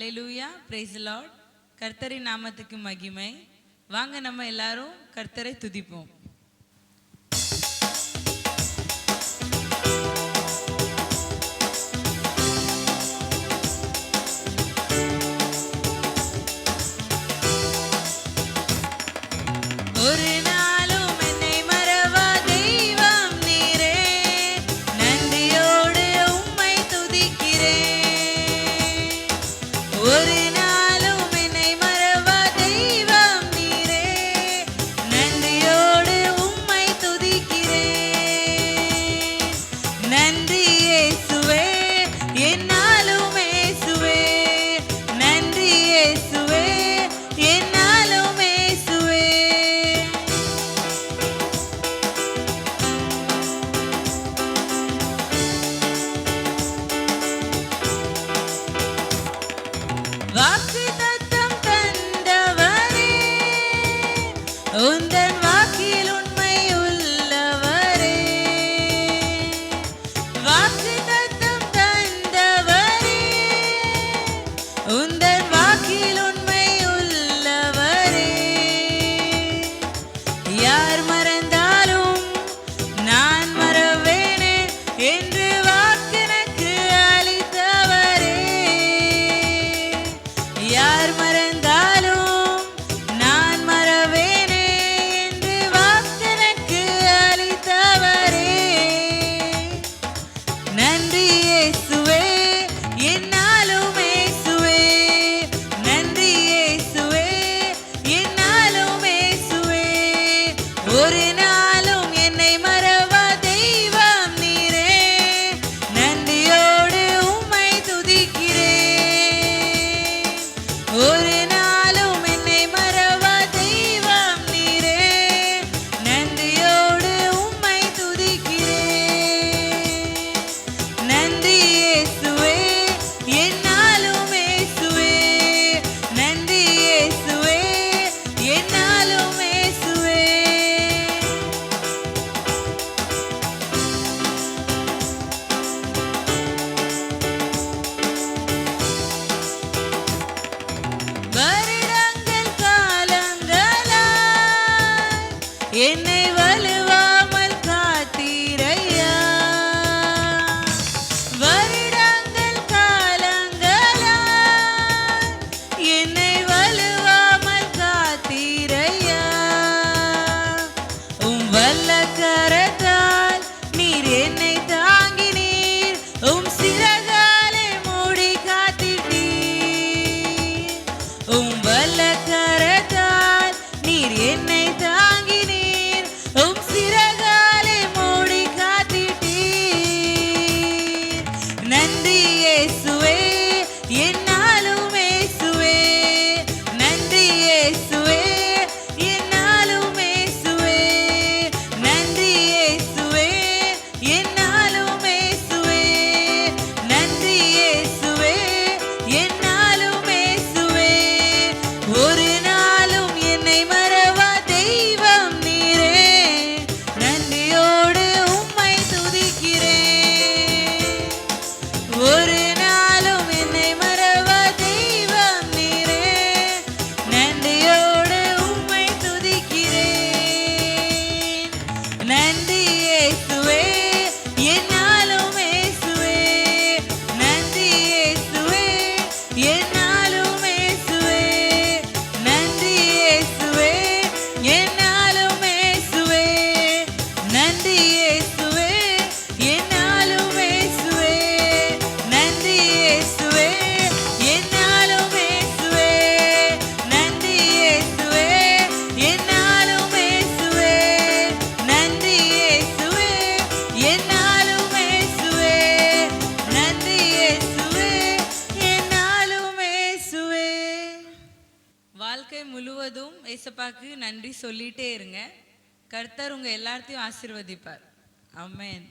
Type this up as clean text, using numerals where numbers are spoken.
Hallelujah, praise the Lord. கர்த்தரின் நாமத்துக்கு மகிமை. வாங்க நம்ம எல்லாரும் கர்த்தரை துதிப்போம். ஒரு நாளும் என்னை மறவா தெய்வம் நீரே, நன்றியோடு உம்மை துதிக்கிறேன். ஒரு நாளும் என்னை மறவா தெய்வம் நீரே, நன்றியோடு உம்மை துதிக்கிறேன். நன்றி இயேசுவே, என்னாலும் இயேசுவே, நன்றி இயேசுவே, என்னாலும் இயேசுவே. வாக்குத்தத்தம் தந்தவரே, உந்தன் வாக்கில் உண்மை உள்ளவரே. வாக்குத்தத்தம் தந்தவரே, உந்தன் வாக்கில் உண்மை உள்ளவரே. யார் மறந்தாலும் நான் மறவேனே என்று வாக்கெனக்கு அளித்தவரே. யார் மறந்தாலும் நான் மறவேனே என்று வாக்கெனக்கு அளித்தவரே. நன்றி இயேசுவே, என்னாலும் இயேசுவே, நன்றி இயேசுவே, என்னாலும் இயேசுவே. ஒரு நாளும் என்னை மறவா தெய்வம் நீரே, நன்றியோடு உம்மை துதிக்கிறேன். ஒரு நாளும் என்னை மறவா தெய்வம் நீரே, நன்றியோடு உம்மை துதிக்கிறேன். நன்றி இயேசுவே, என்னாலும் இயேசுவே, நன்றி இயேசுவே, என்னாலும் இயேசுவே. வருடங்கள் காலங்களாய் என்னை வலுவாமல் காத்தீரையா. வருடங்கள் காலங்களாய் என்னை வலுவாமல் காத்தீரையா. உம் வல்ல கரத்தால் நீர் என்னை தாங்கினீர், உம் சிறகாலே மூடி காத்திட்டீர். உம் வல்ல கரத்தால் நீர் என்னை தாங்கினீர், உம் சிறகாலே மூடி காத்திட்டீர். நன்றி இயேசுவே, என்னாலும் இயேசுவே, நன்றி இயேசுவே, என்னாலும் இயேசுவே, நன்றி இயேசுவே, என்னாலும் இயேசுவே, நன்றி இயேசுவே, என்னாலும் இயேசுவே. ஒரு நாளும் என்னை மறவா தெய்வம் நீரே, நன்றியோடு உம்மை துதிக்கிறேன். ஒரு நாளும் என்னை மறவா தெய்வம் நீரே, நன்றியோடு உம்மை துதிக்கிறேன். நன்றி இயேசுவே, என்னாலும் இயேசுவே, நன்றி இயேசுவே, என்னாலும் இயேசுவே, நன்றி இயேசுவே, என்னாலும் இயேசுவே, நன்றி இயேசுவே, என்னாலும் இயேசுவே, நன்றி இயேசுவே, என்னாலும் இயேசுவே, நன்றி இயேசுவே, என்னாலும் இயேசுவே, நன்றி இயேசுவே, என்னாலும் இயேசுவே, நன்றி இயேசுவே, என்னாலும் இயேசுவே. வாழ்க்கை முழுவதும் ஏசப்பாக்கு நன்றி சொல்லிட்டே இருங்க. கர்த்தர் உங்க எல்லாத்தையும் ஆசீர்வதிப்பார். ஆமென்.